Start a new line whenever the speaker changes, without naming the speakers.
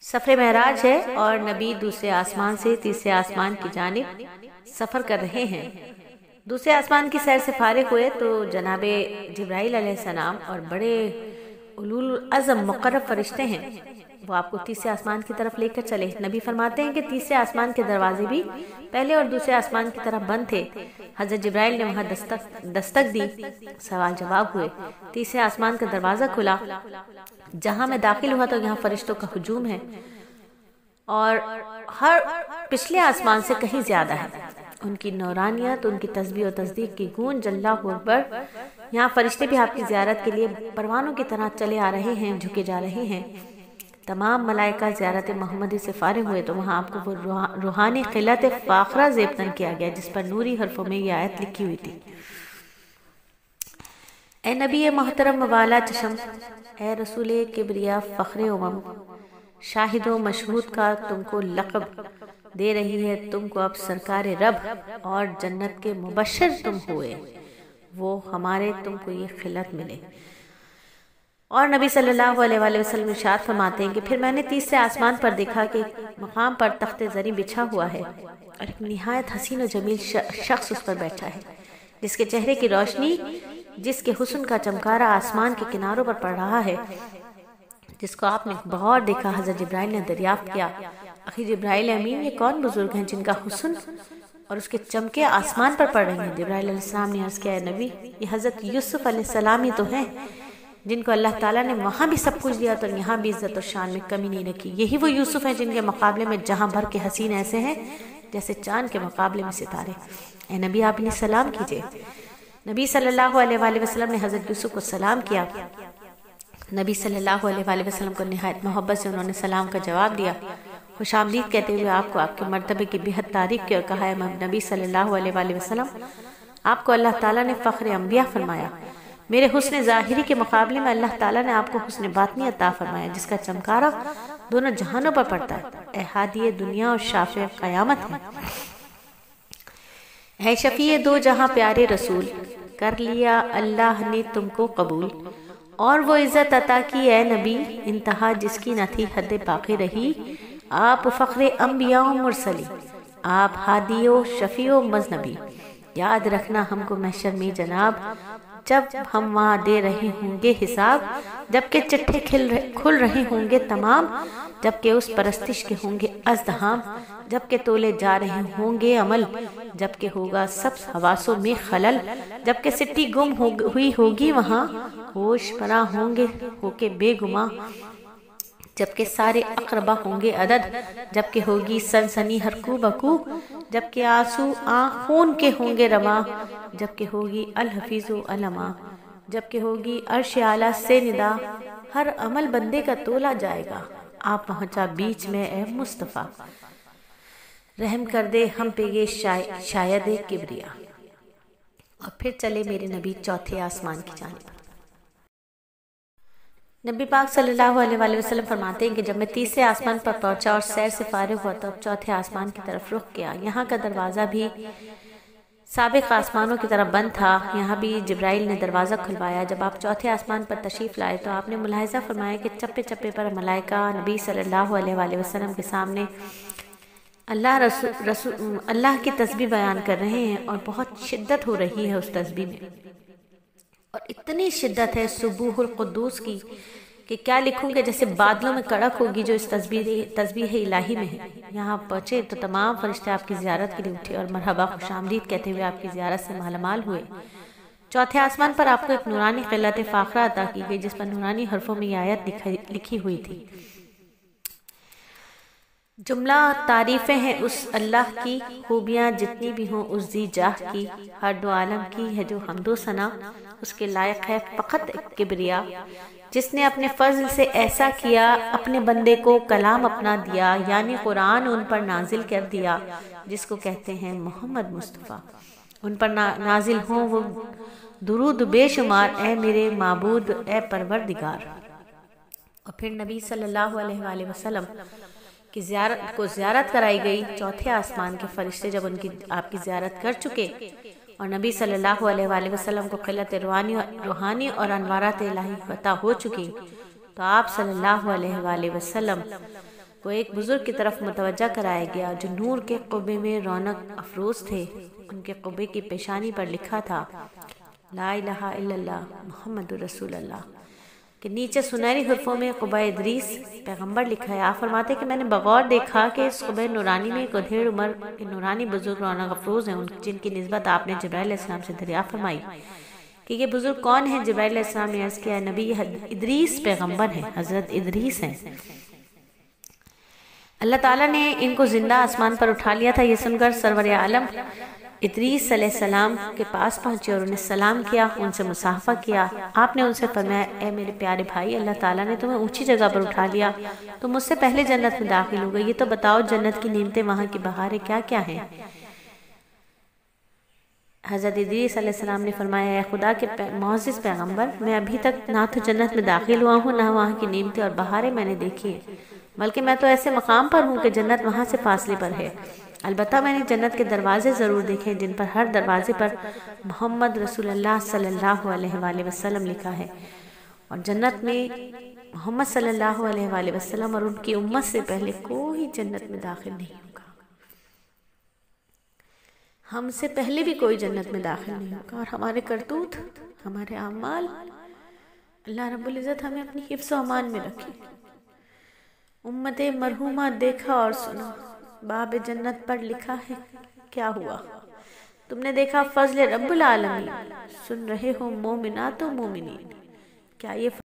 سفر معراج ہے اور نبی دوسرے آسمان سے تیسرے آسمان کی جانب سفر کر رہے ہیں۔ دوسرے آسمان کی سیر سے فارغ ہوئے تو جناب جبرائیل علیہ السلام اور بڑے اولو العزم مقرب فرشتے ہیں، وہ آپ کو تیسرے آسمان کی طرف لے کر چلے۔ نبی فرماتے ہیں کہ تیسرے آسمان کے دروازے بھی پہلے اور دوسرے آسمان کی طرف بند تھے۔ حضرت جبرائیل نے وہاں دستک دی، سوال جواب ہوئے، تیسرے آسمان کا دروازہ کھلا۔ جہاں میں داخل ہوا تو یہاں فرشتوں کا ہجوم ہے اور ہر پچھلے آسمان سے کہیں زیادہ ہے۔ ان کی نورانیت، ان کی تسبیح و تصدیق کی گونج، اللہ اکبر۔ یہاں فرشتے بھی آپ کی زیارت کے لیے پروانوں کی طرح چلے آ رہے ہیں، جھکے جا رہے ہیں۔ تمام ملائکہ زیارت محمدی سے فارغ ہوئے تو وہاں آپ کو وہ روحانی خلعت فاخرہ زیبتن کیا گیا جس پر نوری حرفوں میں یہ آیت لکھی ہوئی تھی: اے نبی محترم والا چشم، اے رسول کبریا فخر امم، شاہد و مشہود کا تم کو لقب دے رہی ہے، تم کو اب سرکار رب اور جنت کے مبشر تم ہوئے، وہ ہمارے تم کو یہ خلعت ملے۔ اور نبی صلی اللہ علیہ وآلہ وسلم ارشاد فرماتے ہیں کہ پھر میں نے تیسرے آسمان پر دیکھا کہ ایک مقام پر تخت زریں بچھا ہوا ہے اور ایک نہایت حسین و جمیل شخص اس پر بیٹھا ہے، جس کے چہرے کی روشنی، جس کے حسن کا چمکارہ آسمان کے کناروں پر پڑ رہا ہے، جس کو آپ نے بغور دیکھا۔ حضرت جبرائیل نے دریافت کیا، اخی جبرائیل امین، یہ کون بزرگ ہیں جن کا حسن اور اس کے چمکے آسمان پر پڑ رہے ہیں؟ جبرائیل علیہ السلام نے عرض کیا، اے نبی، یہ حضرت یوسف علیہ السلام ہی تو ہیں جن کو اللہ تعالیٰ نے وہاں بھی سب کچھ دیا تو یہاں بھی عزت و شان میں کمی نہیں رکھی۔ یہی وہ یوسف ہیں جن کے مقابلے میں جہاں بھر کے حسین ایسے ہیں جیسے چاند کے مقابلے میں ستارے۔ اے نبی، آپ انہیں سلام کیجئے۔ نبی صلی اللہ علیہ وآلہ وسلم نے حضرت یوسف کو سلام کیا۔ نبی صلی اللہ علیہ وآلہ وسلم کو نہایت محبت سے انہوں نے سلام کا جواب دیا، خوش آمدید کہتے ہوئے آپ کو آپ کے مرتبے کی بہت تعریف کی اور کہا، ہے نبی صلی اللہ علیہ وآلہ وسلم، آپ کو اللہ تعالیٰ نے فخر انبیاء فرمایا۔ میرے حسن ظاہری کے مقابلے میں اللہ تعالیٰ نے آپ کو حسن باطنی عطا فرمایا جس کا چمکارہ دونوں جہانوں پر پڑتا ہے۔ اے ہادی دنیا اور شافع قیامت ہے، اے شفیع دو جہاں پیارے رسول، کر لیا اللہ نے تم کو قبول اور وہ عزت عطا کی اے نبی، انتہا جس کی نہ تھی حد باقی رہی۔ آپ فخر انبیاء و مرسلی، آپ ہادی و شفیع و مذنبی۔ یاد رکھنا ہم کو محشر میں جناب، جب ہم وہاں دے رہے ہوں گے حساب، جبکہ چٹھے کھل رہے ہوں گے تمام، جبکہ اس پرستش کے ہوں گے ازدحام، جبکہ تولے جا رہے ہوں گے عمل، جبکہ ہوگا سب حواسوں میں خلل، جبکہ سٹی گم ہوئی ہوگی وہاں، ہوش پرا ہوں گے ہو کے بے گماں، جبکہ سارے اقربا ہوں گے عدد، جبکہ ہوگی سنسنی ہر کو بکو، جبکہ آنسو خون کے ہوں گے رواں، جبکہ ہوگی الحفیظ و علما، جبکہ ہوگی عرش اعلیٰ سے ندا، ہر عمل بندے کا تولا جائے گا۔ آپ پہنچا بیچ میں اے مصطفیٰ، رحم کر دے ہم پہ یہ شاید کبریا۔ اور پھر چلے میرے نبی چوتھے آسمان کی جانب۔ نبی پاک صلی اللہ علیہ وآلہ وسلم فرماتے ہیں کہ جب میں تیسرے آسمان پر پہنچا اور سیر سے فارغ ہوا تو چوتھے آسمان کی طرف رخ کیا۔ یہاں کا دروازہ بھی سابق آسمانوں کی طرف بند تھا، یہاں بھی جبرائیل نے دروازہ کھلوایا۔ جب آپ چوتھے آسمان پر تشریف لائے تو آپ نے ملاحظہ فرمایا کہ چپے چپے پر ملائکہ نبی صلی اللہ علیہ وآلہ وسلم کے سامنے اللہ کی تسبیح بیان کر رہے ہیں اور بہت شدت ہو رہی ہے اس تسبیح میں، اور اتنی شدت ہے سبوح القدوس کی کہ کیا لکھوں کہ جیسے بادلوں میں کڑک ہوگی جو اس تسبیح الہی میں ہے۔ یہاں پہنچے تو تمام فرشتے آپ کی زیارت کے لیے اٹھے اور مرحبا خوش آمدید کہتے ہوئے آپ کی زیارت سے مالا مال ہوئے۔ چوتھے آسمان پر آپ کو ایک نورانی خلعت فاخرہ عطا کی گئی جس پر نورانی حرفوں میں یہ آیت لکھی ہوئی تھی: جملہ تعریفیں ہیں اس اللہ کی، خوبیاں جتنی بھی ہوں اس ذی جاہ کی، ہر دو عالم کی ہے جو حمد و ثنا، اس کے لائق ہے فقط کبریا، جس نے اپنے فضل سے ایسا کیا اپنے بندے کو کلام اپنا دیا، یعنی قرآن ان پر نازل کر دیا جس کو کہتے ہیں محمد مصطفیٰ، ان پر نازل ہوں وہ درود بے شمار، اے میرے معبود اے پروردگار۔ اور پھر نبی صلی اللہ علیہ وآلہ وسلم کی زیارت کرائی گئی۔ چوتھے آسمان کے فرشتے جب آپ کی زیارت کر چکے اور نبی صلی اللہ علیہ وآلہ وسلم کو خلعت روحانی اور انوارات الہی عطا ہو چکی تو آپ صلی اللہ علیہ وآلہ وسلم کو ایک بزرگ کی طرف متوجہ کرایا گیا جو نور کے قبے میں رونق افروز تھے۔ ان کے قبے کی پیشانی پر لکھا تھا لا الہ الا اللہ محمد رسول اللہ، کہ نیچے سنہری حرفوں میں قبہ ادریس پیغمبر لکھا ہے۔ آپ فرماتے کہ میں نے بغور دیکھا کہ اس قبہ نورانی میں ایک ادھیڑ عمر کے نورانی بزرگ رونق افروز ہیں، جن کی نسبت آپ نے جبرائیل علیہ السلام سے دریافت فرمائی کہ یہ بزرگ کون ہیں۔ جبرائیل علیہ السلام نے عرض کیا نبی ادریس پیغمبر ہیں، حضرت ادریس ہیں۔ اللہ تعالیٰ نے ان کو زندہ آسمان پر اٹھا لیا تھا۔ یہ سن کر سرور عالم ادریس علیہ السلام کے پاس پہنچے اور انہیں سلام کیا، ان سے مصافحہ کیا۔ آپ نے ان سے فرمایا اے میرے پیارے بھائی، اللہ تعالیٰ نے تمہیں اونچی جگہ پر اٹھا لیا، تم مجھ سے پہلے جنت میں داخل ہو گئے، یہ تو بتاؤ جنت کی نعمتیں، وہاں کی بہاریں کیا کیا ہیں؟ حضرت ادریس علیہ السلام نے فرمایا اے خدا کے معزز پیغمبر، میں ابھی تک نہ تو جنت میں داخل ہوا ہوں، نہ وہاں کی نعمتیں اور بہاریں میں نے دیکھی ہیں، بلکہ میں تو ایسے مقام پر ہوں کہ جنت وہاں سے فاصلے پر ہے۔ البتہ میں نے جنت کے دروازے ضرور دیکھے جن پر ہر دروازے پر محمد رسول اللہ صلی اللہ علیہ وآلہ وسلم لکھا ہے، اور جنت میں محمد صلی اللہ علیہ وآلہ وسلم اور ان کی امت سے پہلے کوئی جنت میں داخل نہیں ہوگا۔ ہم سے پہلے بھی کوئی جنت میں داخل نہیں ہوگا، اور ہمارے کرتوت، ہمارے اعمال، اللہ رب العزت ہمیں اپنی حفظ و امان میں رکھے۔ امت مرحومہ دیکھا اور سنا، باب جنت پر لکھا ہے کیا ہوا؟ تم نے دیکھا فضل رب العالمین، سن رہے ہو مومنات و مومنین، کیا یہ